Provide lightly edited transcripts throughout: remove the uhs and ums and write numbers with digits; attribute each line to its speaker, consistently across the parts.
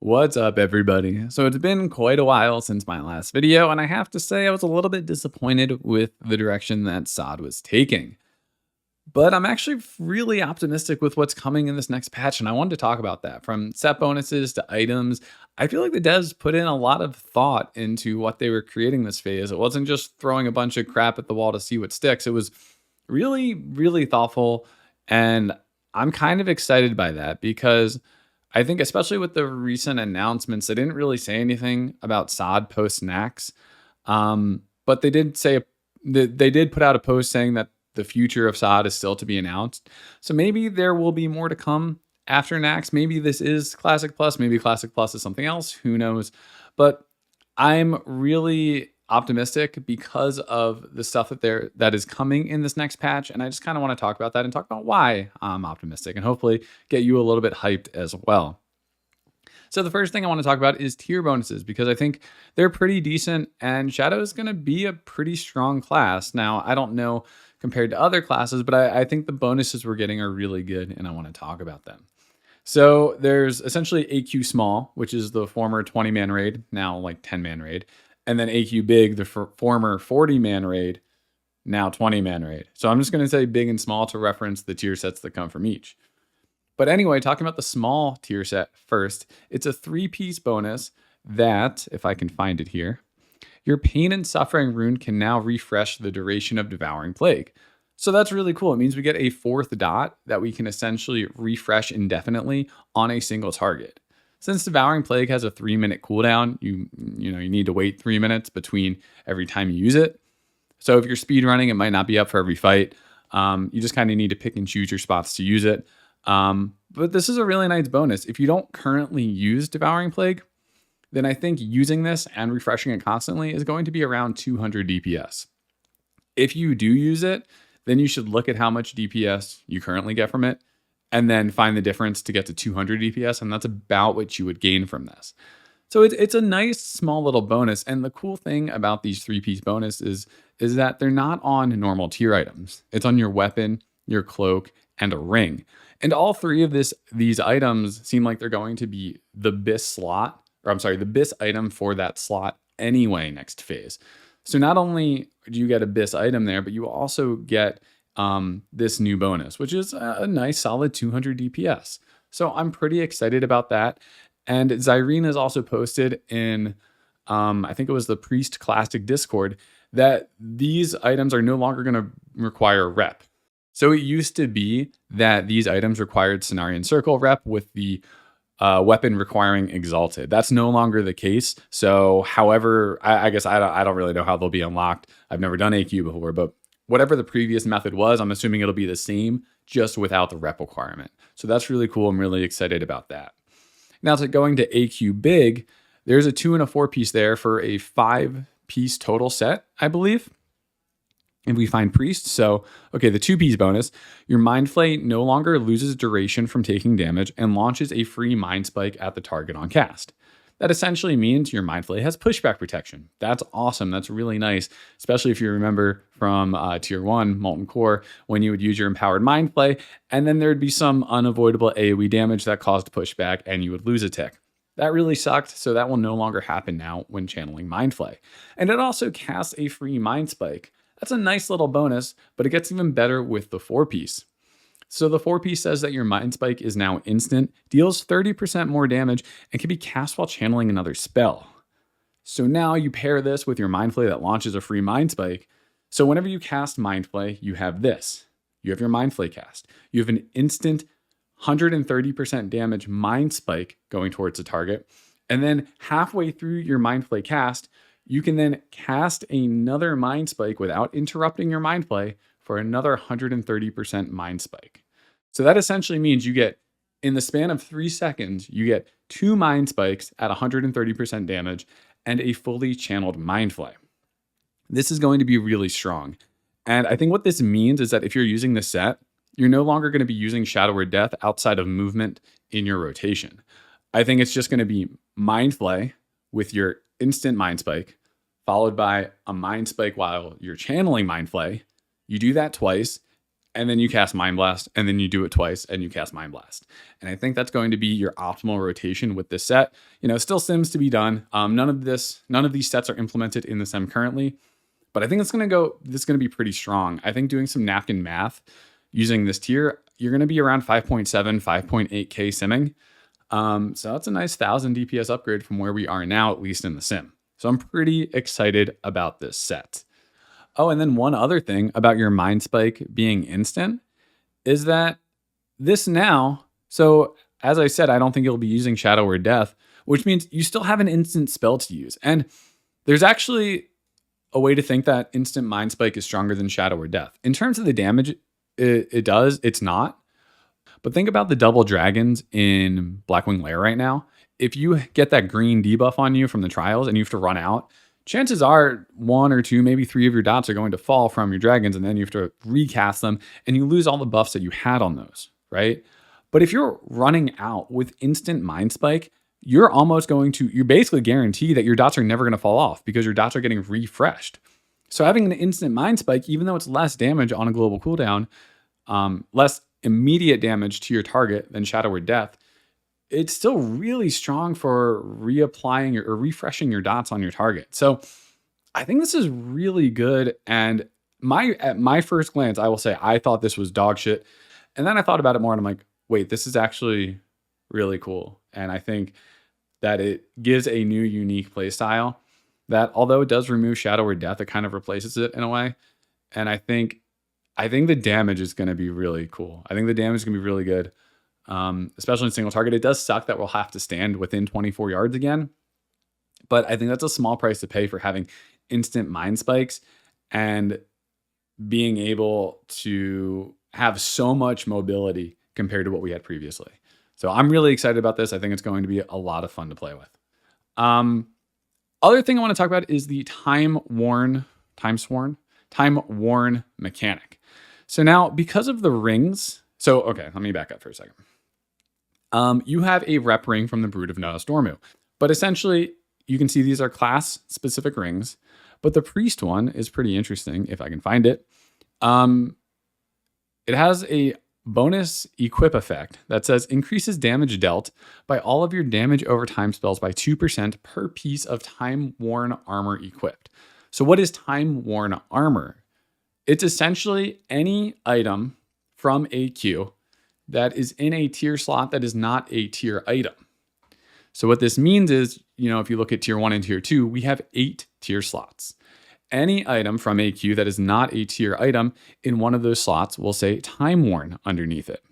Speaker 1: What's up, everybody? So it's been quite a while since my last video, and I have to say I was a little bit disappointed with the direction that SOD was taking. But I'm actually really optimistic with what's coming in this next patch, and I wanted to talk about that. From set bonuses to items, I feel like the devs put in a lot of thought into what they were creating this phase. It wasn't just throwing a bunch of crap at the wall to see what sticks. It was really thoughtful, and I'm kind of excited by that because I think especially with the recent announcements, they didn't really say anything about SOD post Nax, but they did say they did put out a post saying that the future of SOD is still to be announced. So maybe there will be more to come after Nax. Maybe this is Classic Plus. Maybe Classic Plus is something else. Who knows? But I'm really optimistic because of the stuff that is coming in this next patch, and I just kind of want to talk about that and talk about why I'm optimistic, and hopefully get you a little bit hyped as well. So the first thing I want to talk about is tier bonuses, because I think they're pretty decent, and Shadow is going to be a pretty strong class. Now, I don't know compared to other classes, but I think the bonuses we're getting are really good, and I want to talk about them. So there's essentially AQ Small, which is the former 20-man raid, now like 10-man raid. And then AQ Big, the former 40-man raid, now 20-man raid. So I'm just going to say big and small to reference the tier sets that come from each. But anyway, talking about the small tier set first, it's a 3-piece bonus that, if I can find it here, your Pain and Suffering rune can now refresh the duration of Devouring Plague. So that's really cool. It means we get a 4th dot that we can essentially refresh indefinitely on a single target. Since Devouring Plague has a 3-minute cooldown, you need to wait 3 minutes between every time you use it. So if you're speed running, it might not be up for every fight. You just kind of need to pick and choose your spots to use it. But this is a really nice bonus. If you don't currently use Devouring Plague, then I think using this and refreshing it constantly is going to be around 200 DPS. If you do use it, then you should look at how much DPS you currently get from it, and then find the difference to get to 200 DPS, and that's about what you would gain from this. So it's a nice small little bonus, and the cool thing about these 3-piece bonus is that they're not on normal tier items. It's on your weapon, your cloak, and a ring. And all 3 of these items seem like they're going to be the BIS the BIS item for that slot anyway next phase. So not only do you get a BIS item there, but you also get this new bonus, which is a nice solid 200 DPS. So I'm pretty excited about that. And Zyrene has also posted in, I think it was the Priest Classic Discord, that these items are no longer going to require rep. So it used to be that these items required Cenarian Circle rep with the weapon requiring Exalted. That's no longer the case. So however, I guess I don't really know how they'll be unlocked. I've never done AQ before, but whatever the previous method was, I'm assuming it'll be the same, just without the rep requirement. So that's really cool. I'm really excited about that. Now, going to AQ Big, there's a 2 and a 4-piece there for a 5-piece total set, I believe. If we find Priest. So, okay, the 2-piece bonus, your Mind Flay no longer loses duration from taking damage and launches a free Mind Spike at the target on cast. That essentially means your Mind Flay has pushback protection. That's awesome. That's really nice, especially if you remember from Tier 1 Molten Core, when you would use your Empowered Mind Flay, and then there'd be some unavoidable AoE damage that caused pushback and you would lose a tick. That really sucked, so that will no longer happen now when channeling Mind Flay. And it also casts a free Mind Spike. That's a nice little bonus, but it gets even better with the 4-piece. So the 4-piece says that your Mind Spike is now instant, deals 30% more damage, and can be cast while channeling another spell. So now you pair this with your Mind Flay that launches a free Mind Spike. So whenever you cast Mind Flay, you have this. You have your Mind Flay cast. You have an instant 130% damage Mind Spike going towards the target. And then halfway through your Mind Flay cast, you can then cast another Mind Spike without interrupting your Mind Flay for another 130% Mind Spike. So that essentially means you get, in the span of 3 seconds, you get 2 Mind Spikes at 130% damage and a fully channeled Mind Flay. This is going to be really strong. And I think what this means is that if you're using this set, you're no longer going to be using Shadow or Death outside of movement in your rotation. I think it's just going to be Mind Flay with your instant Mind Spike, followed by a Mind Spike while you're channeling Mind Flay. You do that twice, and then you cast Mind Blast, and then you do it twice, and you cast Mind Blast. And I think that's going to be your optimal rotation with this set. Still sims to be done. None of these sets are implemented in the sim currently, but I think this is going to be pretty strong. I think doing some napkin math using this tier, you're going to be around 5.7, 5.8K simming. So that's a nice 1000 DPS upgrade from where we are now, at least in the sim. So I'm pretty excited about this set. Oh, and then one other thing about your Mind Spike being instant is that this now, so as I said, I don't think you'll be using Shadow or Death, which means you still have an instant spell to use. And there's actually a way to think that instant Mind Spike is stronger than Shadow or Death. In terms of the damage it's not. But think about the double dragons in Blackwing Lair right now. If you get that green debuff on you from the trials and you have to run out, chances are 1 or 2, maybe 3 of your dots are going to fall from your dragons, and then you have to recast them and you lose all the buffs that you had on those, right? But if you're running out with instant Mind Spike, you're basically guaranteed that your dots are never going to fall off because your dots are getting refreshed. So having an instant Mind Spike, even though it's less damage on a global cooldown, less immediate damage to your target than Shadow or Death, it's still really strong for reapplying or refreshing your dots on your target. So I think this is really good. And at my first glance, I will say I thought this was dog shit. And then I thought about it more and I'm like, wait, this is actually really cool. And I think that it gives a new unique play style that, although it does remove Shadow or Death, it kind of replaces it in a way. And I think the damage is going to be really cool. I think the damage is going to be really good, especially in single target. It does suck that we'll have to stand within 24 yards again, but I think that's a small price to pay for having instant Mind Spikes and being able to have so much mobility compared to what we had previously. So I'm really excited about this. I think it's going to be a lot of fun to play with. Other thing I want to talk about is the Timeworn mechanic. So now, because of the rings, okay, let me back up for a second. You have a rep ring from the Brood of Nostormu, but essentially you can see these are class specific rings, but the priest one is pretty interesting if I can find it. It has a bonus equip effect that says increases damage dealt by all of your damage over time spells by 2% per piece of Timeworn armor equipped. So what is Timeworn armor? It's essentially any item from a queue that is in a tier slot that is not a tier item. So what this means is, if you look at tier 1 and tier 2, we have 8 tier slots. Any item from a queue that is not a tier item in one of those slots will say Timeworn underneath it.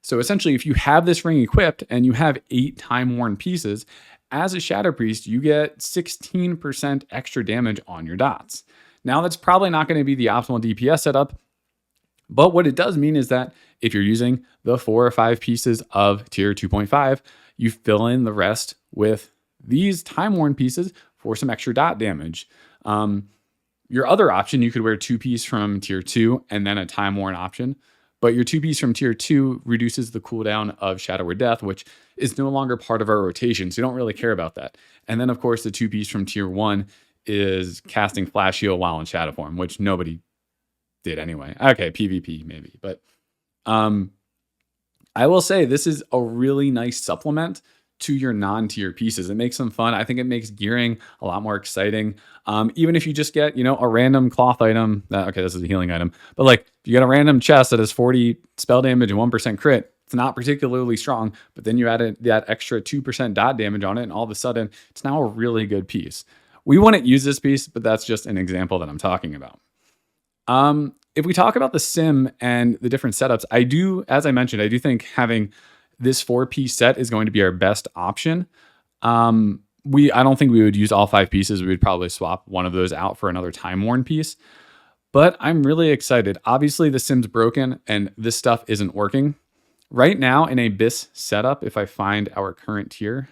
Speaker 1: So essentially, if you have this ring equipped and you have 8 Timeworn pieces, as a Shadow Priest, you get 16% extra damage on your dots. Now, that's probably not going to be the optimal DPS setup, but what it does mean is that if you're using the 4 or 5 pieces of tier 2.5, you fill in the rest with these Timeworn pieces for some extra dot damage. Your other option, you could wear 2-piece from tier 2 and then a Timeworn option, but your 2-piece from tier 2 reduces the cooldown of Shadow or Death, which is no longer part of our rotation, so you don't really care about that. And then, of course, the 2-piece from tier 1 is casting Flash Heal while in Shadow form, which nobody did anyway. Okay, PvP maybe, but I will say this is a really nice supplement to your non-tier pieces. It makes them fun. I think it makes gearing a lot more exciting. Even if you just get, a random cloth item, okay, this is a healing item, but like if you get a random chest that has 40 spell damage and 1% crit, it's not particularly strong, but then you added that extra 2% dot damage on it, and all of a sudden it's now a really good piece. We wouldn't use this piece, but that's just an example that I'm talking about. If we talk about the sim and the different setups, as I mentioned, I do think having this 4-piece set is going to be our best option. I don't think we would use all 5 pieces. We would probably swap one of those out for another Timeworn piece. But I'm really excited. Obviously, the sim's broken and this stuff isn't working. Right now in a BIS setup, if I find our current tier,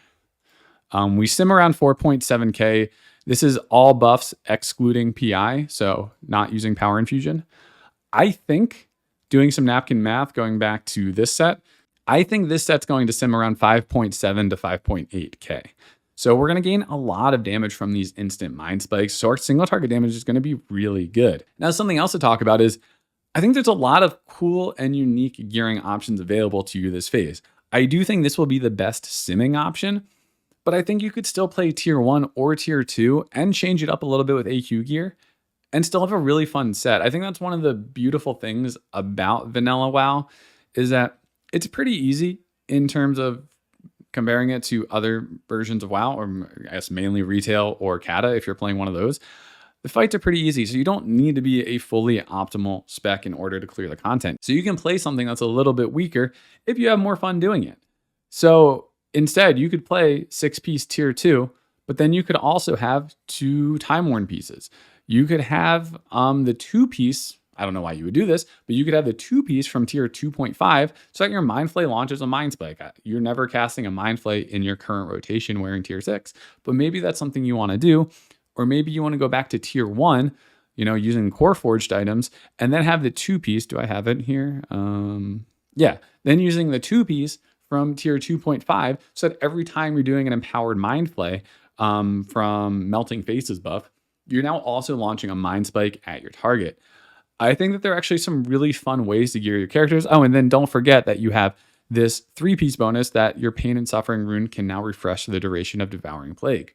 Speaker 1: we sim around 4.7K. This is all buffs excluding PI, so not using power infusion. I think doing some napkin math, going back to this set, I think this set's going to sim around 5.7 to 5.8K. So we're going to gain a lot of damage from these instant Mind Spikes. So our single target damage is going to be really good. Now, something else to talk about is I think there's a lot of cool and unique gearing options available to you this phase. I do think this will be the best simming option, but I think you could still play tier 1 or tier 2 and change it up a little bit with AQ gear and still have a really fun set. I think that's one of the beautiful things about vanilla WoW is that it's pretty easy in terms of comparing it to other versions of WoW, or I guess mainly retail or Kata if you're playing one of those. The fights are pretty easy, so you don't need to be a fully optimal spec in order to clear the content. So you can play something that's a little bit weaker if you have more fun doing it. So instead, you could play 6-piece tier 2, but then you could also have 2 Timeworn pieces. You could have the 2-piece, I don't know why you would do this, but you could have the 2-piece from tier 2.5 so that your Mind Flay launches a Mind Spike. You're never casting a Mind Flay in your current rotation wearing tier 6, but maybe that's something you want to do. Or maybe you want to go back to tier 1, using core forged items, and then have the 2-piece. Do I have it here? Yeah. Then using the 2-piece from tier 2.5, so that every time you're doing an empowered Mind Flay from Melting Faces buff, you're now also launching a Mind Spike at your target. I think that there are actually some really fun ways to gear your characters. Oh, and then don't forget that you have this 3-piece bonus that your Pain and Suffering rune can now refresh the duration of Devouring Plague.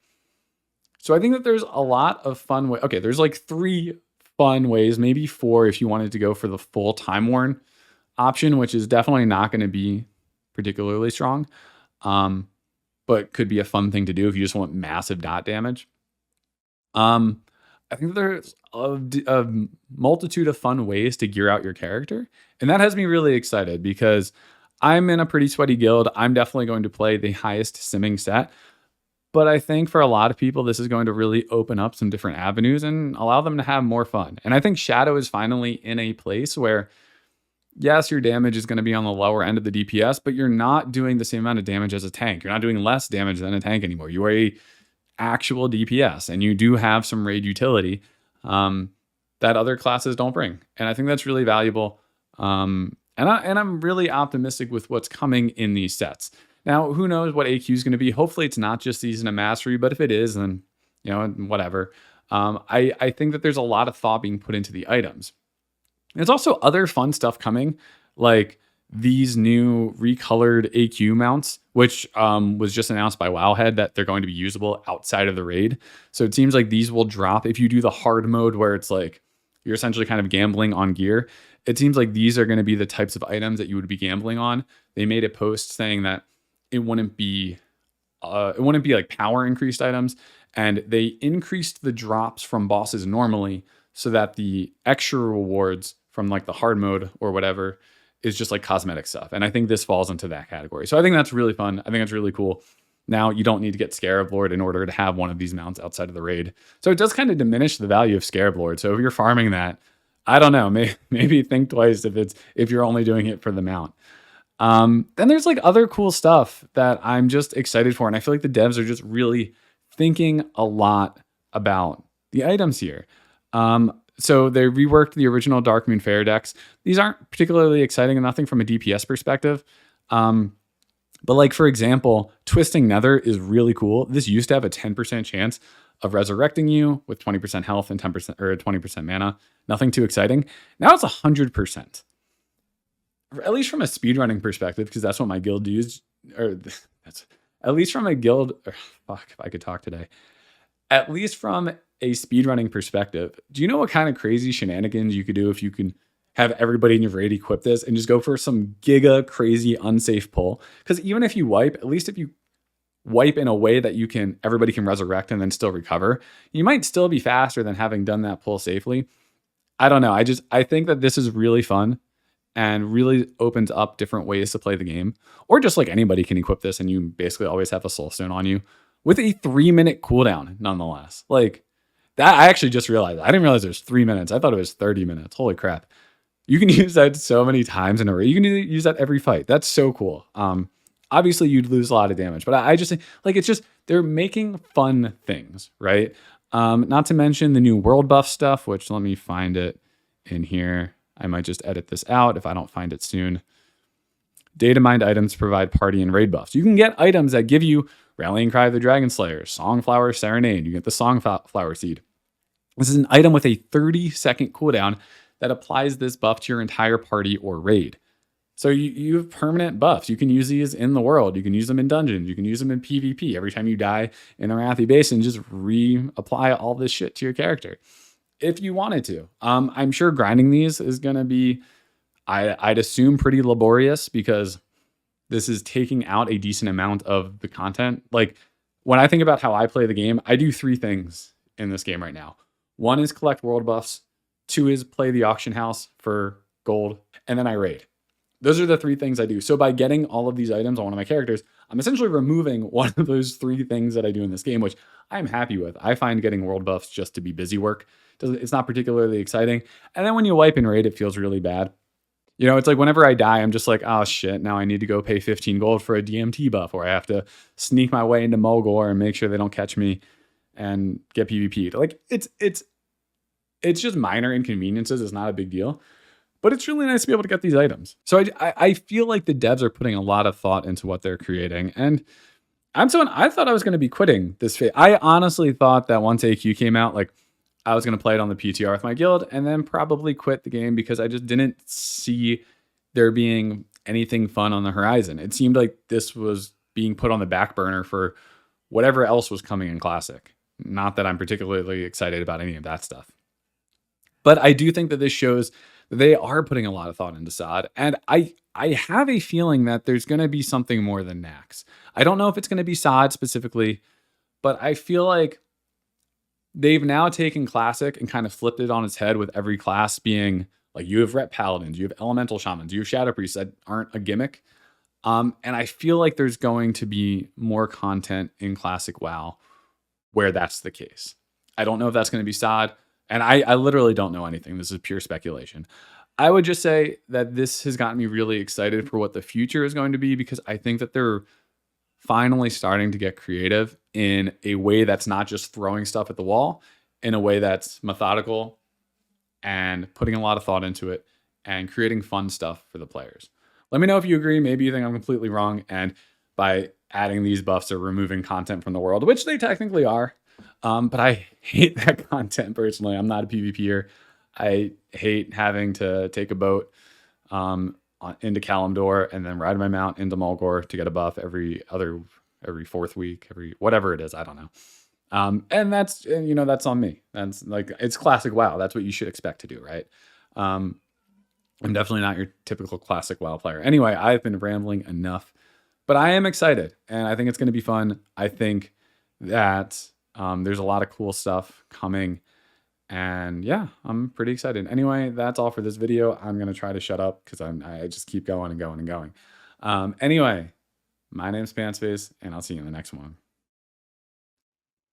Speaker 1: So I think that there's a lot of fun ways. Okay, there's like 3 fun ways, maybe 4 if you wanted to go for the full Timeworn option, which is definitely not going to be particularly strong, but could be a fun thing to do if you just want massive dot damage. I think there's a multitude of fun ways to gear out your character, and that has me really excited because I'm in a pretty sweaty guild. I'm definitely going to play the highest simming set. But I think for a lot of people, this is going to really open up some different avenues and allow them to have more fun. And I think Shadow is finally in a place where, yes, your damage is going to be on the lower end of the DPS, but you're not doing the same amount of damage as a tank. You're not doing less damage than a tank anymore. You are a actual DPS, and you do have some raid utility that other classes don't bring. And I think that's really valuable. And I'm really optimistic with what's coming in these sets. Now, who knows what AQ is going to be? Hopefully, it's not just Season of Mastery, but if it is, then, whatever. I think that there's a lot of thought being put into the items. There's also other fun stuff coming, like these new recolored AQ mounts, which was just announced by Wowhead that they're going to be usable outside of the raid. So it seems like these will drop if you do the hard mode where it's like you're essentially kind of gambling on gear. It seems like these are going to be the types of items that you would be gambling on. They made a post saying that it wouldn't be like power increased items, and they increased the drops from bosses normally so that the extra rewards from like the hard mode or whatever is just like cosmetic stuff. And I think this falls into that category. So I think that's really fun. I think it's really cool. Now you don't need to get Scarab Lord in order to have one of these mounts outside of the raid. So it does kind of diminish the value of Scarab Lord. So if you're farming that, I don't know, maybe think twice if you're only doing it for the mount. Then there's like other cool stuff that I'm just excited for. And I feel like the devs are just really thinking a lot about the items here. So they reworked the original Dark Moon Fair decks. These aren't particularly exciting, nothing from a DPS perspective. But like, for example, Twisting Nether is really cool. This used to have a 10% chance of resurrecting you with 20% health and 10% or 20% mana. Nothing too exciting. Now it's 100%. At least from a speedrunning perspective, because that's what my guild used. Or that's at least from a guild. Fuck, if I could talk today. At least from a speedrunning perspective, do you know what kind of crazy shenanigans you could do if you can have everybody in your raid equip this and just go for some giga crazy unsafe pull? Because even if you wipe, at least if you wipe in a way that everybody can resurrect and then still recover, you might still be faster than having done that pull safely. I don't know. I think that this is really fun and really opens up different ways to play the game. Or just like anybody can equip this and you basically always have a soul stone on you with a 3-minute cooldown nonetheless. Like that, I actually just realized. I didn't realize there's 3 minutes. I thought it was 30 minutes. Holy crap. You can use that so many times in a raid. You can use that every fight. That's so cool. Obviously you'd lose a lot of damage, but I just think like, it's just, they're making fun things, right? Not to mention the new world buff stuff, which let me find it in here. I might just edit this out if I don't find it soon. Data mined items provide party and raid buffs. You can get items that give you Rallying Cry of the Dragon Slayer, Songflower Serenade. You get the Songflower Seed. This is an item with a 30-second cooldown that applies this buff to your entire party or raid. So you have permanent buffs. You can use these in the world. You can use them in dungeons. You can use them in PvP. Every time you die in the Wrathy Basin, just reapply all this shit to your character if you wanted to. I'm sure grinding these is going to be, I'd assume, pretty laborious because this is taking out a decent amount of the content. Like when I think about how I play the game, I do 3 things in this game right now. 1 is collect world buffs. 2 is play the auction house for gold. And then I raid. Those are the 3 things I do. So by getting all of these items on one of my characters, I'm essentially removing one of those 3 things that I do in this game, which I'm happy with. I find getting world buffs just to be busy work. It's not particularly exciting. And then when you wipe and raid, it feels really bad. You know, it's like whenever I die, I'm just like, oh shit, now I need to go pay 15 gold for a DMT buff, or I have to sneak my way into Mulgore and make sure they don't catch me and get PvP'd. Like it's just minor inconveniences. It's not a big deal. But it's really nice to be able to get these items. So I feel like the devs are putting a lot of thought into what they're creating. And I thought I was going to be quitting this phase. I honestly thought that once AQ came out, like I was going to play it on the PTR with my guild and then probably quit the game because I just didn't see there being anything fun on the horizon. It seemed like this was being put on the back burner for whatever else was coming in Classic. Not that I'm particularly excited about any of that stuff. But I do think that this shows they are putting a lot of thought into SOD. And I have a feeling that there's going to be something more than Nax. I don't know if it's going to be SOD specifically, but I feel like they've now taken Classic and kind of flipped it on its head with every class being like, you have Rep Paladins, you have Elemental Shamans, you have Shadow Priests that aren't a gimmick. And I feel like there's going to be more content in Classic WoW where that's the case. I don't know if that's going to be SOD. And I literally don't know anything. This is pure speculation. I would just say that this has gotten me really excited for what the future is going to be because I think that they're finally starting to get creative in a way that's not just throwing stuff at the wall, in a way that's methodical and putting a lot of thought into it and creating fun stuff for the players. Let me know if you agree. Maybe you think I'm completely wrong. And by adding these buffs or removing content from the world, which they technically are, but I hate that content personally. I'm not a PvPer. I hate having to take a boat into Kalimdor and then ride my mount into Mulgore to get a buff every 4th week, every whatever it is. I don't know. And that's on me. That's like, it's Classic WoW. That's what you should expect to do, right? I'm definitely not your typical Classic WoW player. Anyway, I've been rambling enough, but I am excited and I think it's going to be fun. I think that there's a lot of cool stuff coming and yeah, I'm pretty excited. Anyway, that's all for this video. I'm going to try to shut up because I just keep going and going and going. Anyway, my name's Pantspace and I'll see you in the next one.